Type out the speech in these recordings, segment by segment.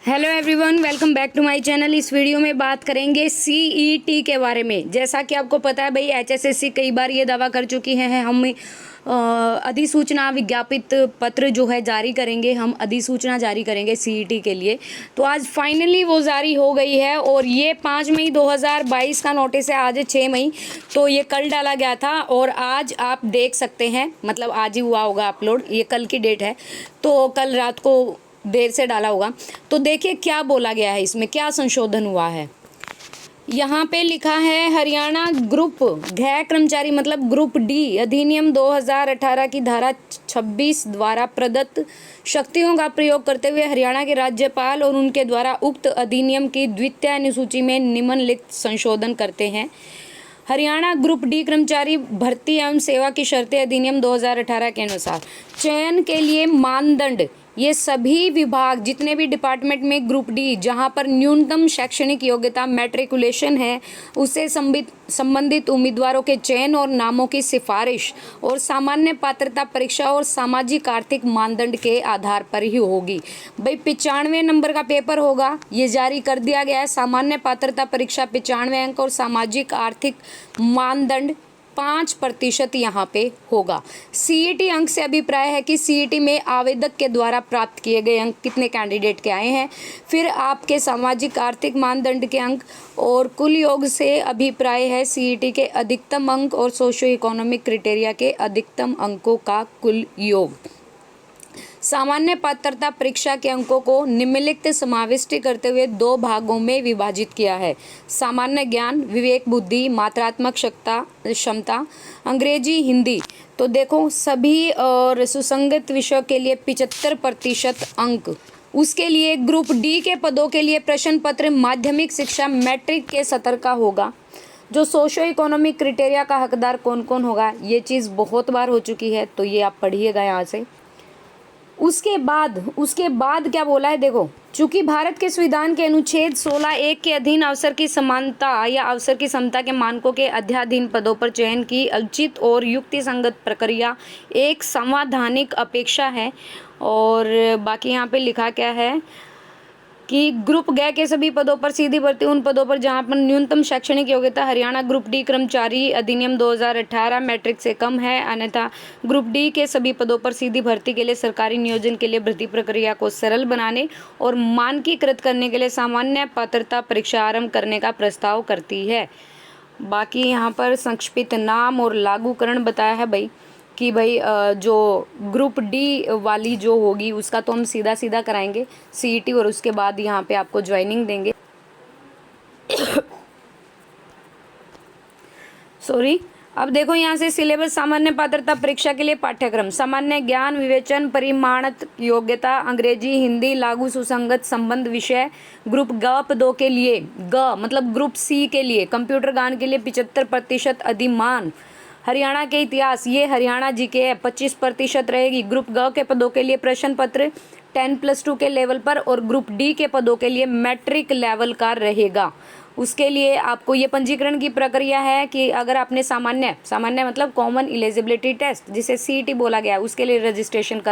Hello everyone, welcome back to my channel. इस video में बात करेंगे सीईटी के बारे में। जैसा कि आपको पता है भाई, एचएसएससी कई बार ये दावा कर चुकी है हम अधिसूचना विज्ञापित पत्र जो है जारी करेंगे, हम अधिसूचना जारी करेंगे सीईटी के लिए। तो आज फाइनली वो जारी हो गई है और ये 5 मई 2022 का नोटिस है। आज 6 मई, तो ये कल डाला गया था और आज आप देख सकते हैं, मतलब आज ही हुआ होगा अपलोड, ये कल की डेट है तो कल रात को देर से डाला होगा। तो देखिए क्या बोला गया है, इसमें क्या संशोधन हुआ है। यहाँ पे लिखा है हरियाणा ग्रुप गैर कर्मचारी मतलब ग्रुप डी अधिनियम 2018 की धारा 26 द्वारा प्रदत्त शक्तियों का प्रयोग करते हुए हरियाणा के राज्यपाल और उनके द्वारा उक्त अधिनियम की द्वितीय अनुसूची में निम्नलिखित संशोधन करते हैं। हरियाणा ग्रुप डी कर्मचारी भर्ती एवं सेवा की शर्तें अधिनियम 2018 के अनुसार चयन के लिए मानदंड, ये सभी विभाग जितने भी डिपार्टमेंट में ग्रुप डी जहां पर न्यूनतम शैक्षणिक योग्यता मैट्रिकुलेशन है, उससे संबंधित उम्मीदवारों के चयन और नामों की सिफारिश और सामान्य पात्रता परीक्षा और सामाजिक आर्थिक मानदंड के आधार पर ही होगी। भाई 95 नंबर का पेपर होगा, ये जारी कर दिया गया है। सामान्य पात्रता परीक्षा 95 अंक और सामाजिक आर्थिक मानदंड 5% यहाँ पे होगा। सीईटी अंक से अभिप्राय है कि सीईटी में आवेदक के द्वारा प्राप्त किए गए अंक कितने कैंडिडेट के आए हैं, फिर आपके सामाजिक आर्थिक मानदंड के अंक और कुल योग से अभिप्राय है सीईटी के अधिकतम अंक और सोशियो इकोनॉमिक क्राइटेरिया के अधिकतम अंकों का कुल योग। सामान्य पात्रता परीक्षा के अंकों को निम्नलिखित समाविष्ट करते हुए 2 भागों में विभाजित किया है। सामान्य ज्ञान, विवेक बुद्धि, मात्रात्मक क्षमता, अंग्रेजी, हिंदी। तो देखो सभी और सुसंगत विषयों के लिए 75% अंक। उसके लिए ग्रुप डी के पदों के लिए प्रश्न पत्र माध्यमिक शिक्षा मैट्रिक के स्तर का होगा। जो सोशो इकोनॉमिक क्राइटेरिया का हकदार कौन कौन होगा, ये चीज़ बहुत बार हो चुकी है, तो ये आप पढ़िएगा यहाँ से। उसके बाद क्या बोला है, देखो, चूंकि भारत के संविधान के अनुच्छेद 16(1) के अधीन अवसर की समानता या अवसर की समता के मानकों के अध्याधीन पदों पर चयन की उचित और युक्तिसंगत प्रक्रिया एक संवैधानिक अपेक्षा है। और बाकी यहाँ पे लिखा क्या है कि ग्रुप ग के सभी पदों पर सीधी भर्ती उन पदों पर जहां पर न्यूनतम शैक्षणिक योग्यता हरियाणा ग्रुप डी कर्मचारी अधिनियम 2018 मैट्रिक से कम है, अन्यथा ग्रुप डी के सभी पदों पर सीधी भर्ती के लिए सरकारी नियोजन के लिए भर्ती प्रक्रिया को सरल बनाने और मानकीकृत करने के लिए सामान्य पात्रता परीक्षा आरंभ करने का प्रस्ताव करती है। बाकी यहाँ पर संक्षिप्त नाम और लागूकरण बताया है भाई कि भाई जो ग्रुप डी वाली जो होगी उसका तो हम सीधा सीधा कराएंगे सीईटी और उसके बाद यहाँ पे आपको ज्वाइनिंग देंगे। सॉरी, अब देखो यहाँ से सिलेबस। सामान्य पात्रता परीक्षा के लिए पाठ्यक्रम सामान्य ज्ञान, विवेचन, परिमाणत योग्यता, अंग्रेजी, हिंदी, लागू सुसंगत संबंध विषय। ग्रुप ग पदों के लिए, ग मतलब ग्रुप सी के लिए कंप्यूटर ज्ञान के लिए 75% अधिमान। हरियाणा के इतिहास, ये हरियाणा जी के 25% रहेगी। ग्रुप ग के पदों के लिए प्रश्न पत्र 10+2 के लेवल पर और ग्रुप डी के पदों के लिए मैट्रिक लेवल का रहेगा। उसके लिए आपको ये पंजीकरण की प्रक्रिया है कि अगर आपने सामान्य मतलब कॉमन एलिजिबिलिटी टेस्ट जिसे सीईटी बोला गया है, उसके लिए रजिस्ट्रेशन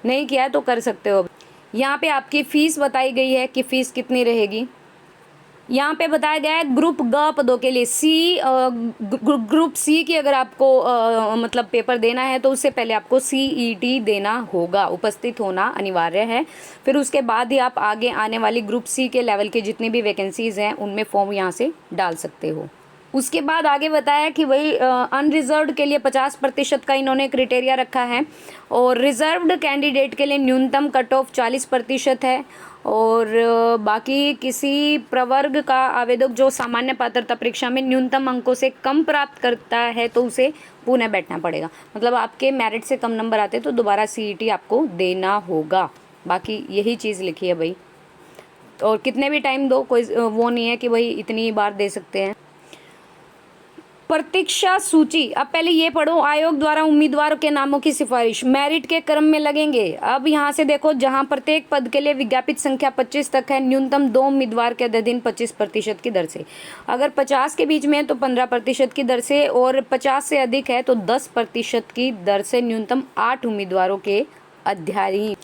नहीं किया है तो कर सकते हो। यहाँ पे आपकी फ़ीस बताई गई है कि फ़ीस कितनी रहेगी। यहाँ पे बताया गया है ग्रुप ग पदों के लिए ग्रुप सी की अगर आपको मतलब पेपर देना है तो उससे पहले आपको सीईटी देना होगा, उपस्थित होना अनिवार्य है। फिर उसके बाद ही आप आगे आने वाली ग्रुप सी के लेवल की जितनी भी वैकेंसीज हैं उनमें फॉर्म यहाँ से डाल सकते हो। उसके बाद आगे बताया कि वही अनरिजर्व्ड के लिए 50% का इन्होंने क्राइटेरिया रखा है और रिजर्व्ड कैंडिडेट के लिए न्यूनतम कट ऑफ 40% है। और बाकी किसी प्रवर्ग का आवेदक जो सामान्य पात्रता परीक्षा में न्यूनतम अंकों से कम प्राप्त करता है तो उसे पुनः बैठना पड़ेगा, मतलब आपके मेरिट से कम नंबर आते तो दोबारा सीईटी आपको देना होगा। बाकी यही चीज़ लिखी है भाई, और कितने भी टाइम दो, कोई वो नहीं है कि भाई इतनी बार दे सकते हैं। प्रतीक्षा सूची, अब पहले ये पढ़ो। आयोग द्वारा उम्मीदवारों के नामों की सिफारिश मेरिट के क्रम में लगेंगे। अब यहाँ से देखो, जहाँ प्रत्येक पद के लिए विज्ञापित संख्या 25 तक है, न्यूनतम 2 उम्मीदवार के अधीन 25% की दर से। अगर 50 के बीच में है तो 15% की दर से, और 50 से अधिक है तो 10% की दर से न्यूनतम 8 उम्मीदवारों के अध्यायी।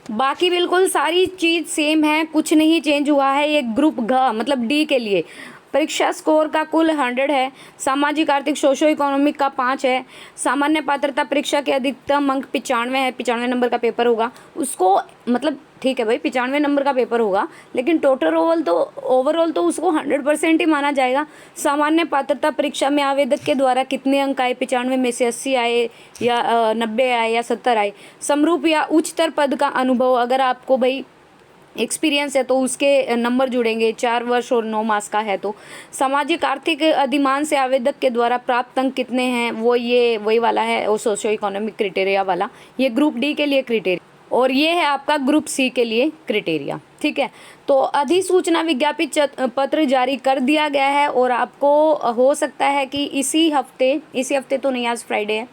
बाकी बिल्कुल सारी चीज़ सेम है, कुछ नहीं चेंज हुआ है। ये ग्रुप घ मतलब डी के लिए परीक्षा स्कोर का कुल 100 है, सामाजिक आर्थिक सोशो इकोनॉमिक का 5 है, सामान्य पात्रता परीक्षा के अधिकतम अंक 95 है, 95 नंबर का पेपर होगा उसको, मतलब ठीक है भाई 95 नंबर का पेपर होगा, लेकिन टोटल ओवरऑल तो उसको 100% ही माना जाएगा। सामान्य पात्रता परीक्षा में आवेदक के द्वारा कितने अंक आए, 95 में से 80 आए या 90 आए या 70 आए। समरूप या उच्चतर पद का अनुभव, अगर आपको भाई एक्सपीरियंस है तो उसके नंबर जुड़ेंगे, 4 वर्ष और 9 मास का है तो। सामाजिक आर्थिक अधिमान से आवेदक के द्वारा प्राप्त अंक कितने हैं, वो ये वही वाला है, वो सोशो इकोनॉमिक क्राइटेरिया वाला, ये ग्रुप डी के लिए क्राइटेरिया, और ये है आपका ग्रुप सी के लिए क्राइटेरिया। ठीक है, तो अधिसूचना विज्ञापित पत्र जारी कर दिया गया है, और आपको हो सकता है कि इसी हफ्ते तो नहीं, आज फ्राइडे है,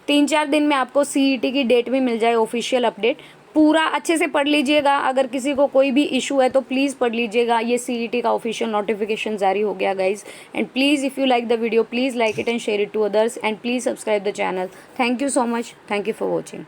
3-4 दिन में आपको सीईटी की डेट भी मिल जाए, ऑफिशियल अपडेट। पूरा अच्छे से पढ़ लीजिएगा, अगर किसी को कोई भी इशू है तो प्लीज़ पढ़ लीजिएगा। ये सीईटी का ऑफिशियल नोटिफिकेशन जारी हो गया guys. And please if you like the video, please like it and share it to others, and please subscribe the channel. Thank you so much, thank you for watching.